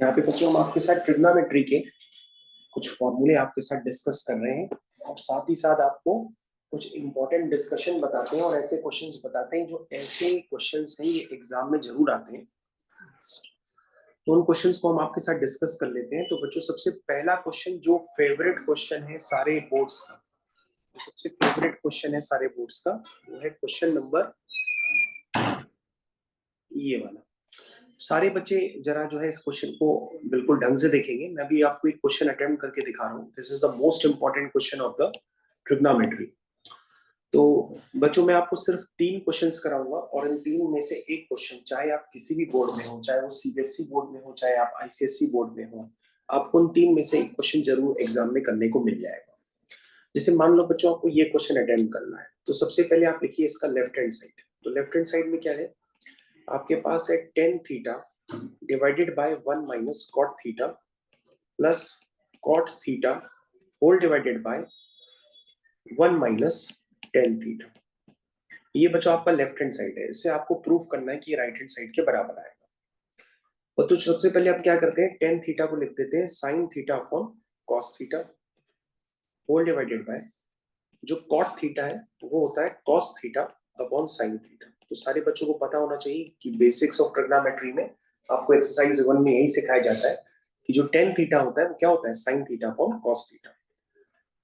यहाँ पे बच्चों हम आपके साथ ट्रिग्नोमेट्री के कुछ फॉर्मूले आपके साथ डिस्कस कर रहे हैं और साथ ही साथ आपको कुछ इंपॉर्टेंट डिस्कशन बताते हैं और ऐसे क्वेश्चंस बताते हैं जो ऐसे क्वेश्चंस हैं ये एग्जाम में जरूर आते हैं। तो उन क्वेश्चंस को हम आपके साथ डिस्कस कर लेते हैं। तो बच्चों सबसे पहला क्वेश्चन जो फेवरेट क्वेश्चन है सारे बोर्ड्स का, जो सबसे फेवरेट क्वेश्चन है सारे बोर्ड्स का, वो है क्वेश्चन नंबर ये वाला। सारे बच्चे जरा जो है इस क्वेश्चन को बिल्कुल ढंग से देखेंगे। मैं भी आपको एक क्वेश्चन अटेम्प्ट करके दिखा रहा हूँ। This is the most important question of the trigonometry. तो बच्चों मैं आपको सिर्फ 3 क्वेश्चंस कराऊंगा और इन 3 में से एक क्वेश्चन, चाहे आप किसी भी बोर्ड में हो, चाहे वो सीबीएसई बोर्ड में हो, चाहे आप आईसीएसई बोर्ड में हो, आपको उन 3 में से एक क्वेश्चन जरूर एग्जाम में करने को मिल जाएगा। जैसे मान लो बच्चों आपको ये क्वेश्चन अटेम्प्ट करना है, तो सबसे पहले आप लिखिए इसका लेफ्ट हैंड साइड। तो लेफ्ट हैंड साइड में क्या है, आपके पास है tan theta divided by 1 minus cot theta plus cot theta whole divided by 1 minus tan theta. ये बच्चों आपका लेफ्ट हैंड साइड है। इससे आपको प्रूफ करना है कि ये राइट हैंड साइड के बराबर आएगा। तो सबसे पहले आप क्या करते हैं, टेन थीटा को लिख देते हैं sine theta upon cos theta whole divided by, जो कॉट थीटा है वो होता है cos theta upon sine theta. तो सारे बच्चों को पता होना चाहिए कि बेसिक्स ऑफ ट्रिग्नोमेट्री में आपको एक्सरसाइज 1 में यही सिखाया जाता है कि जो टेन थीटा होता है वो क्या होता है, sign theta upon cos theta.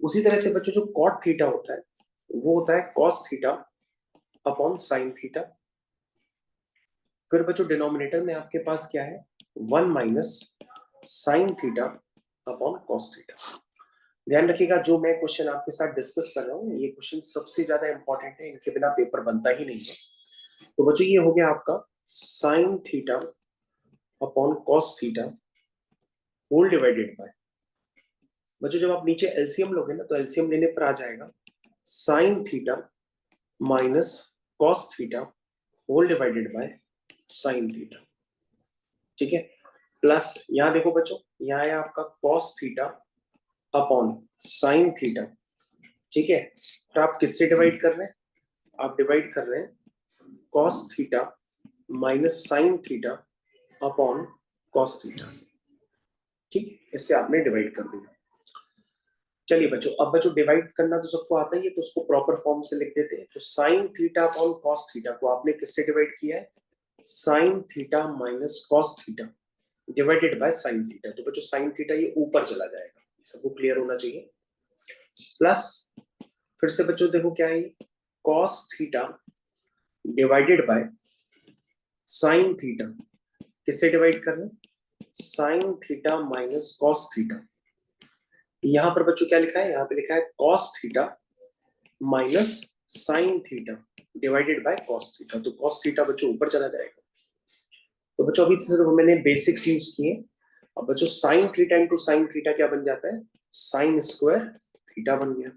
उसी तरह से बच्चों जो कॉट थीटा होता है वो होता है cos theta upon sine theta. फिर बच्चों डिनोमिनेटर में आपके पास क्या है, 1 minus sine theta upon cos theta. ध्यान रखिएगा जो मैं क्वेश्चन आपके साथ डिस्कस कर रहा हूँ ये क्वेश्चन सबसे ज्यादा इंपॉर्टेंट है, इनके बिना पेपर बनता ही नहीं है। तो बच्चों ये हो गया आपका sine theta upon cos theta whole divided by, बच्चों जब आप नीचे एलसीएम लोगे ना तो एलसीएम लेने पर आ जाएगा sine theta minus cos theta whole divided by sine theta. ठीक है, प्लस यहां देखो बच्चों, यहाँ है आपका cos theta upon sine theta. ठीक है, तो आप किससे डिवाइड कर रहे हैं, आप डिवाइड कर रहे हैं cos theta minus sine theta upon cos theta से। ठीक, इससे आपने डिवाइड कर दिया। चलिए बच्चों, अब बच्चों डिवाइड करना तो सबको आता ही है, तो उसको प्रॉपर फॉर्म से लिख देते हैं। तो sign theta upon cos theta को आपने किससे डिवाइड किया है, sign theta minus cos theta divided by sine theta. तो बच्चों साइन थीटा ये ऊपर चला जाएगा, सबको क्लियर होना चाहिए। प्लस फिर से बच्चों देखो क्या है, cos theta divided by sine theta, किससे डिवाइड कर रहे हैं, sine theta minus cos theta. यहां पर बच्चों क्या लिखा है, यहाँ पे लिखा है cos theta minus sine theta divided by cos theta. तो कॉस थीटा बच्चों ऊपर चला जाएगा। तो बच्चों अभी सिर्फ मैंने बेसिक्स यूज किए। अब बच्चों sign theta into sine theta क्या बन जाता है, साइन स्क्वायर थीटा बन गया।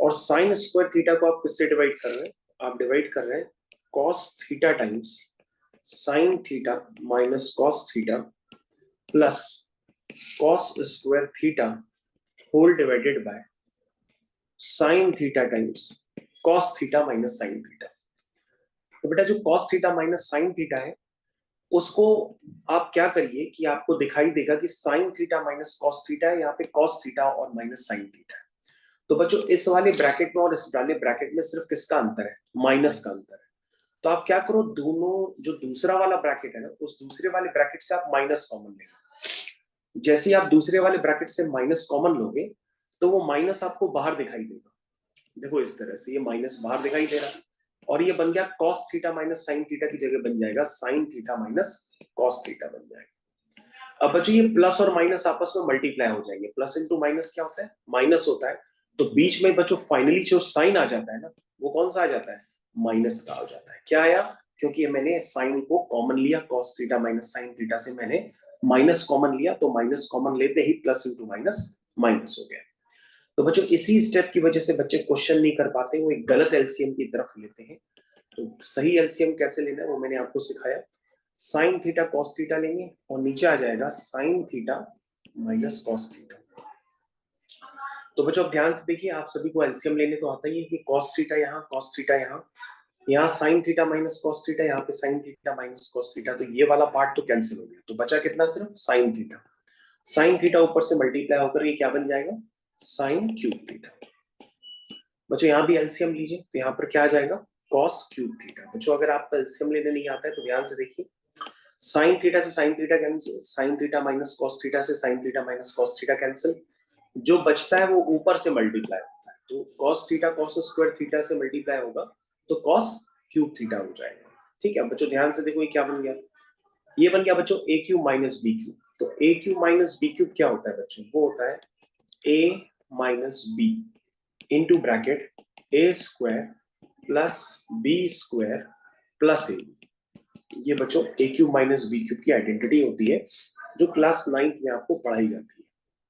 और साइन स्क्वायर थीटा को आप किससे डिवाइड कर रहे हैं, आप डिवाइड कर रहे हैं cos theta times sine theta minus cos theta plus cos square theta whole divided by sine theta times cos theta minus sine theta. तो बेटा जो cos theta minus sine theta है उसको आप क्या करिए कि आपको दिखाई देगा कि sign theta minus cos theta है, यहाँ पे कॉस थीटा और माइनस साइन थीटा है। तो बच्चों इस वाले ब्रैकेट में और इस वाले ब्रैकेट में सिर्फ किसका अंतर है, माइनस का अंतर है। तो आप क्या करो, दोनों जो दूसरा वाला ब्रैकेट है ना उस दूसरे वाले ब्रैकेट से आप माइनस कॉमन लेंगे। जैसे आप दूसरे वाले ब्रैकेट से माइनस कॉमन लोगे तो वो माइनस आपको बाहर दिखाई देगा। देखो इस तरह से ये माइनस बाहर दिखाई दे रहा है और ये बन गया cos theta minus sine theta की जगह बन जाएगा sine theta minus cos theta बन जाएगा। अब बच्चों ये प्लस और माइनस आपस में मल्टीप्लाई हो जाएंगे। प्लस इंटू माइनस क्या होता है, माइनस होता है। तो बीच में बच्चों फाइनली जो साइन आ जाता है ना वो कौन सा आ जाता है, माइनस का आ जाता है। क्या आया, क्योंकि मैंने साइन को कॉमन लिया, cos theta minus sine theta से मैंने माइनस कॉमन लिया, तो माइनस कॉमन लेते ही प्लस इंटू माइनस माइनस हो गया। तो बच्चों इसी स्टेप की वजह से बच्चे क्वेश्चन नहीं कर पाते, वो एक गलत एलसीएम की तरफ लेते हैं। तो सही एलसीएम कैसे लेना है वो मैंने आपको सिखाया। साइन थीटा कॉस थीटा लेंगे और नीचे आ जाएगा sine theta minus cos theta. तो बच्चों अब ध्यान से देखिए, आप सभी को एलसीएम लेने तो आता ही है कि कॉस थीटा यहाँ, कॉस थीटा यहाँ, यहाँ sign theta minus cos theta, यहाँ पे sign theta minus cos theta, तो ये वाला पार्ट तो कैंसिल हो गया, तो बचा कितना सिर्फ साइन थीटा। साइन थीटा ऊपर से मल्टीप्लाई होकर ये क्या बन जाएगा, साइन क्यूब थीटा। बच्चों यहाँ भी एलसीएम लीजिए, तो यहाँ पर क्या आ जाएगा, कॉस क्यूब थीटा। बच्चों अगर आपका एलसीएम लेने नहीं आता है तो ध्यान से देखिए, साइन थीटा से sine theta cancel, sine theta minus cos theta से sine theta minus cos theta cancel, जो बचता है वो ऊपर से मल्टीप्लाई होता है, तो cos theta cos square theta से मल्टीप्लाई होगा तो कॉस क्यूब थीटा हो जाएगा। ठीक है बच्चों, ध्यान से देखो ये क्या बन गया, ये बन गया बच्चों A cube minus B cube. तो A cube minus B cube क्या होता है बच्चों, वो होता है A minus B into bracket A square plus B square plus A. ये बच्चों A cube minus B cube की आइडेंटिटी होती है जो क्लास 9th में आपको पढ़ाई जाती है,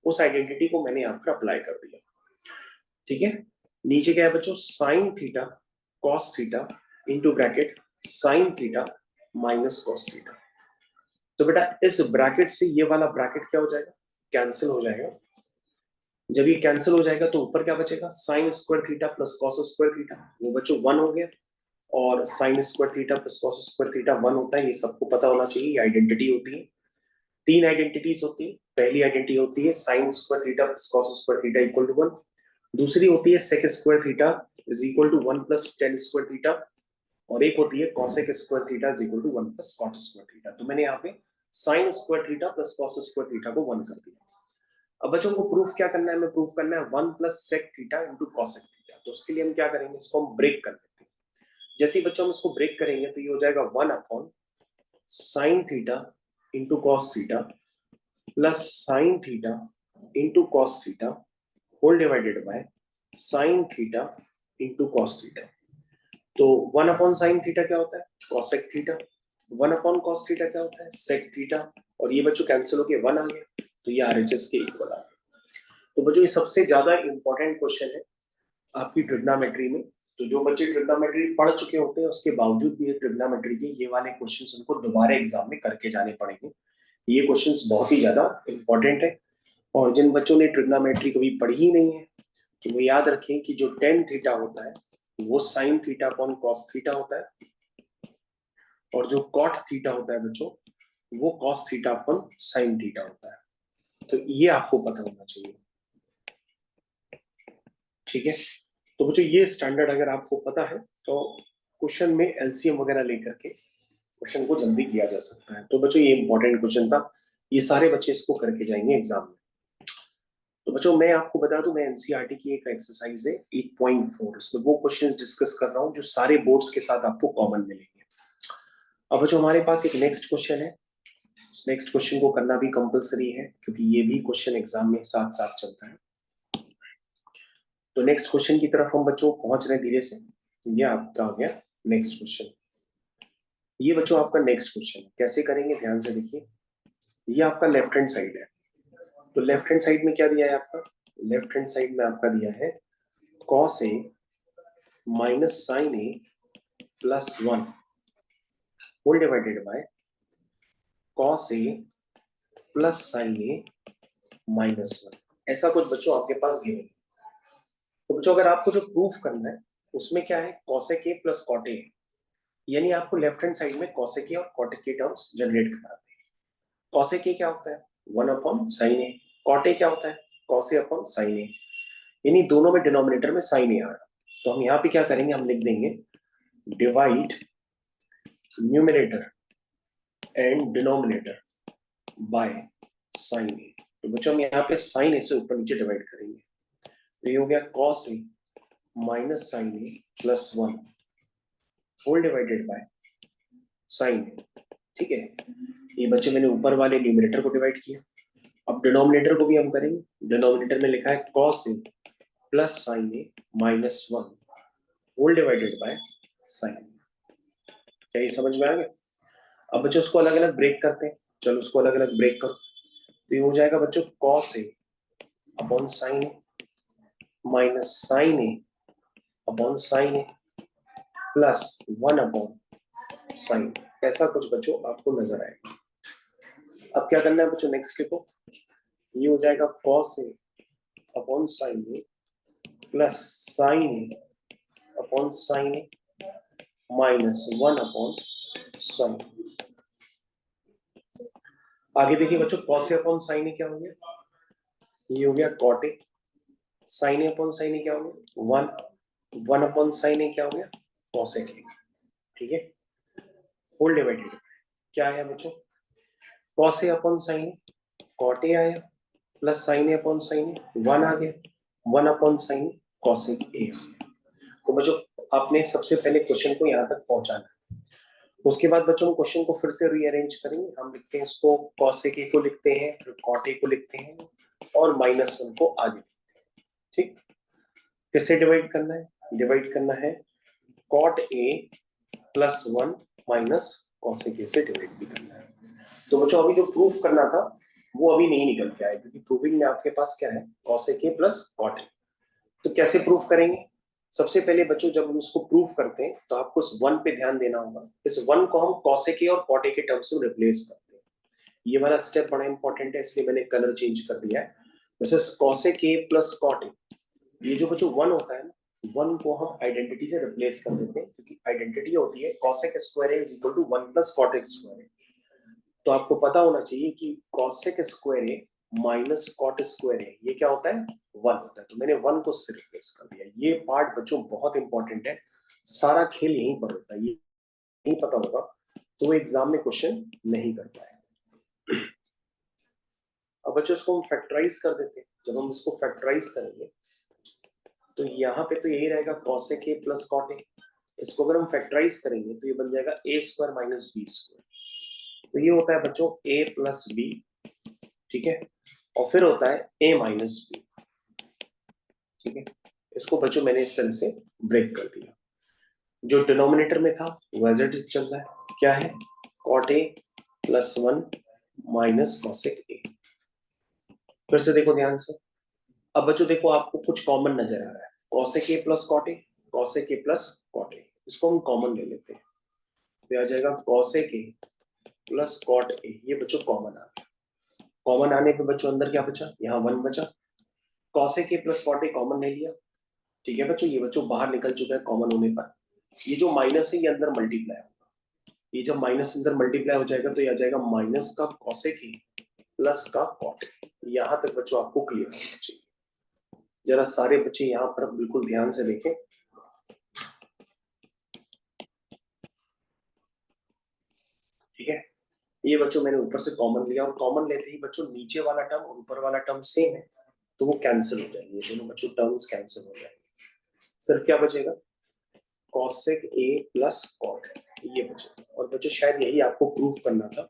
उस आइडेंटिटी को मैंने यहाँ पर अप्लाई कर दिया। ठीक है, नीचे क्या है बच्चों, sine theta cos theta into bracket sign theta minus cos theta. तो बेटा इस ब्रैकेट से ये वाला ब्रैकेट क्या हो जाएगा, कैंसिल हो जाएगा। जब ये कैंसिल हो जाएगा तो ऊपर क्या बचेगा, sign square theta plus cos square theta, वो बच्चों 1 हो गया। और sign square theta plus cos square theta 1 होता है, ये सबको पता होना चाहिए, ये आइडेंटिटी होती है। तीन आइडेंटिटीज होती है, पहली आइडेंटिटी होती है sine square theta plus cos square theta equal to 1। दूसरी होती है sec square theta is equal to 1 plus tan square theta, और एक होती है cosec square theta is equal to 1 plus cot square theta. तो मैंने यहाँ पे sine square theta plus cos square theta को 1 कर दिया। अब बच्चों को प्रूफ क्या करना है, हमें प्रूफ करना है 1 plus sec theta into cosec theta. तो उसके लिए हम क्या करेंगे, इसको हम ब्रेक कर देते हैं। जैसे ही बच्चों हम इसको ब्रेक करेंगे तो ये हो जाएगा 1 upon sine theta into cos theta plus sine theta into cos theta whole divided by sine theta into cos theta. तो 1 अपॉन साइन थीटा क्या होता है, cosec theta. 1 upon cos theta क्या होता है, सेक थीटा। और ये बच्चों कैंसिल होके 1 आ गया, तो ये आरएचएस के इक्वल आ गया। तो बच्चों ये सबसे ज्यादा इंपॉर्टेंट क्वेश्चन है आपकी ट्रिग्नोमेट्री में। तो जो बच्चे ट्रिग्नोमेट्री पढ़ चुके होते हैं उसके बावजूद भी ट्रिग्नोमेट्री के ये वाले क्वेश्चंस उनको दोबारा एग्जाम में करके जाने पड़ेंगे। ये क्वेश्चंस बहुत ही ज्यादा इंपॉर्टेंट है। और जिन बच्चों ने ट्रिग्नोमेट्री कभी पढ़ी ही नहीं है तो वो याद रखें कि जो टेन थीटा होता है वो sign theta upon cos theta होता है, और जो कॉट थीटा होता है बच्चों वो cos theta upon sine theta होता है। तो ये आपको पता होना चाहिए। ठीक है, तो बच्चों ये स्टैंडर्ड अगर आपको पता है तो क्वेश्चन में एलसीएम वगैरह लेकर के क्वेश्चन को जल्दी किया जा सकता है। तो बच्चों ये इंपॉर्टेंट क्वेश्चन था, ये सारे बच्चे इसको करके जाएंगे एग्जाम में। तो बच्चों मैं आपको बता दूं, मैं एनसीईआरटी की एक एक्सरसाइज है 8.4, उसमें वो क्वेश्चंस डिस्कस कर रहा हूं जो सारे बोर्ड्स के साथ आपको कॉमन मिलेंगे। अब बच्चों हमारे पास एक नेक्स्ट क्वेश्चन है, उस नेक्स्ट क्वेश्चन को करना भी कंपलसरी है क्योंकि ये भी क्वेश्चन एग्जाम में साथ साथ चलता है। तो नेक्स्ट क्वेश्चन की तरफ हम बच्चों पहुंच रहे हैं धीरे से। ये आपका आ गया नेक्स्ट क्वेश्चन। ये बच्चों आपका नेक्स्ट क्वेश्चन कैसे करेंगे, ध्यान से देखिए। ये आपका लेफ्ट हैंड साइड है, तो लेफ्ट हैंड साइड में क्या दिया है आपका, लेफ्ट हैंड साइड में आपका दिया है cos a minus sine A plus 1 whole divided by cos a plus sine A minus 1। ऐसा कुछ बच्चों आपके पास गिवन है। तो बच्चों अगर आपको जो प्रूफ करना है उसमें क्या है, cosec a plus cot a, यानी आपको लेफ्ट हैंड साइड में cosec a और cot a टर्म्स जनरेट कराते हैं। cosec a क्या होता है 1 upon sine A, cot a क्या होता है cos a अपॉन साइन ए, यानी दोनों में डिनोमिनेटर में साइन ए आ रहा। तो हम यहाँ पे क्या करेंगे, हम लिख देंगे divide numerator and denominator by sine A. तो बच्चों हम यहाँ पे साइन ए से ऊपर नीचे डिवाइड करेंगे, तो ये हो गया cos A minus sine A plus 1 whole divided by sine A. ठीक है, ये बच्चे मैंने ऊपर वाले न्यूमरेटर को डिवाइड किया, अब डिनोमिनेटर को भी हम करेंगे। डिनोमिनेटर में लिखा है cos A plus sine A minus 1 whole divided by sine. क्या ये समझ में आ गया? अब बच्चों उसको अलग अलग ब्रेक करते हैं, चलो उसको अलग अलग ब्रेक करो। तो ये हो जाएगा बच्चों cos A upon sine A minus sine A upon sine A plus 1 upon sign. ऐसा कुछ बच्चों आपको नजर आएगा। अब क्या करना है बच्चों, नेक्स्ट लिखो, ये हो जाएगा cos A upon sine A plus sine A upon sine A minus 1 upon sine. आगे देखिए बच्चों, cos A upon sine A क्या हो गया, ये हो गया cot A. Sine A upon sine A क्या हो गया 1, 1 अपॉन साइन ए क्या हो गया कॉस ए। ठीक है, होल डिवाइडेड क्या आया बच्चों, cos A upon sine A cot A आया, plus sine A upon sine A 1 आ गया, 1 अपॉन साइन कॉसेक ए। तो बच्चों आपने सबसे पहले क्वेश्चन को यहाँ तक पहुंचाना है। उसके बाद बच्चों हम क्वेश्चन को फिर से रीअरेंज करेंगे। हम लिखते हैं इसको कॉसेक ए को लिखते हैं, फिर कॉट ए को लिखते हैं और माइनस 1 को आगे। ठीक, किससे डिवाइड करना है, डिवाइड करना है cot A plus 1 minus cosec A से डिवाइड भी करना है। तो बच्चों अभी जो प्रूफ करना था वो अभी नहीं निकल के आया, क्योंकि प्रूविंग में आपके पास क्या है cosec A plus cot A. तो कैसे प्रूफ करेंगे, सबसे पहले बच्चों जब हम इसको प्रूफ करते हैं तो आपको इस 1 पे ध्यान देना होगा। इस 1 को हम कॉसेक ए और कॉट ए के टर्म्स में रिप्लेस करते हैं। ये वाला स्टेप बड़ा इंपॉर्टेंट है, इसलिए मैंने कलर चेंज कर दिया है। जैसे cosec A plus cot A, ये जो बच्चों 1 होता है ना, 1 को हम आइडेंटिटी से रिप्लेस कर देते हैं, क्योंकि आइडेंटिटी होती है cosec square A is equal to 1 plus cot square A. तो आपको पता होना चाहिए कि cosec square A minus cot square A ये क्या होता है 1 होता है। तो मैंने 1 को से रिप्लेस कर दिया। ये पार्ट बच्चों बहुत इंपॉर्टेंट है, सारा खेल यहीं पर होता है। ये नहीं पता होगा तो वो एग्जाम में क्वेश्चन नहीं कर पाए। अब बच्चों इसको हम फैक्टराइज कर देते हैं। जब हम इसको फैक्टराइज करेंगे तो यहाँ पे तो यही रहेगा cosec A plus cot A. इसको अगर हम फैक्टराइज करेंगे तो ये बन जाएगा A square minus B square. तो ये होता है बच्चों a प्लस बी, ठीक है, और फिर होता है a माइनस बी। ठीक है, इसको बच्चों मैंने इस तरह से ब्रेक कर दिया। जो डिनोमिनेटर में था वो एज इट इज चल रहा है, क्या है cot A plus 1 minus cosec A. फिर से देखो ध्यान से। अब बच्चों देखो आपको कुछ कॉमन नजर आ रहा है, cosec A plus cot A, cosec A plus cot A, इसको हम कॉमन ले लेते हैं। तो आ जाएगा cosec A plus cot A, ये बच्चों कॉमन आ गया। कॉमन आने पे बच्चों अंदर क्या बचा, यहाँ 1 बचा। Cosec A plus cot A common ले लिया। ठीक है बच्चों, ये बच्चों बाहर निकल चुका है कॉमन होने पर। ये जो माइनस है ये अंदर मल्टीप्लाई होगा। ये जब माइनस अंदर मल्टीप्लाई हो जाएगा तो ये आ जाएगा माइनस का कॉसेक ए प्लस का कॉट ए। यहाँ तक बच्चों आपको क्लियर होना चाहिए। जरा सारे बच्चे यहाँ पर बिल्कुल ध्यान से देखें। ठीक है, ये बच्चों मैंने ऊपर से कॉमन लिया और कॉमन लेते ही बच्चों नीचे वाला टर्म और ऊपर वाला टर्म सेम है तो वो कैंसिल हो जाएंगे, दोनों बच्चों टर्म्स कैंसिल हो जाएंगे। सिर्फ क्या बचेगा कॉसेक ए प्लस कॉट ये बचेगा। और बच्चों शायद यही आपको प्रूफ करना था,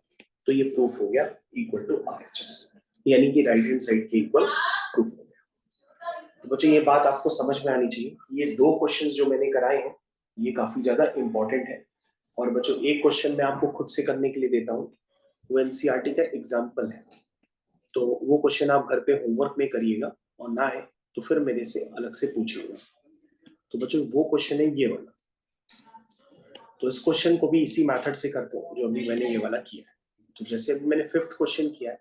तो ये प्रूफ हो गया इक्वल टू आरएचएस, यानी कि राइट हैंड साइड के इक्वल प्रूफ हो गया। तो बच्चों ये बात आपको समझ में आनी चाहिए, ये दो क्वेश्चंस जो मैंने कराए हैं ये काफी ज्यादा इंपॉर्टेंट है। और बच्चों एक क्वेश्चन मैं आपको खुद से करने के लिए देता हूँ, वो एनसीईआरटी का एग्जाम्पल है, तो वो क्वेश्चन आप घर पे होमवर्क में करिएगा और ना है तो फिर मेरे से अलग से पूछिएगा। तो बच्चों वो क्वेश्चन है ये वाला, तो इस क्वेश्चन को भी इसी मेथड से करते हैं जो अभी मैंने ये वाला किया है। तो जैसे अभी मैंने 5th क्वेश्चन किया है,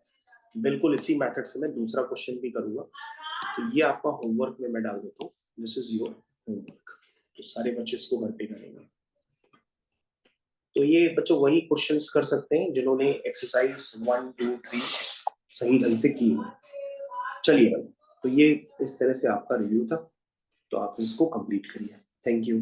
बिल्कुल इसी मेथड से मैं दूसरा क्वेश्चन भी करूंगा। तो ये आपका होमवर्क में मैं डाल देता हूँ, दिस इज योर होमवर्क। तो सारे बच्चे इसको घर पे करेंगे। तो ये बच्चों वही क्वेश्चंस कर सकते हैं जिन्होंने एक्सरसाइज 1, 2, 3 सही ढंग से की है। चलिए भाई, तो ये इस तरह से आपका रिव्यू था, तो आप इसको कंप्लीट करिए। Thank you.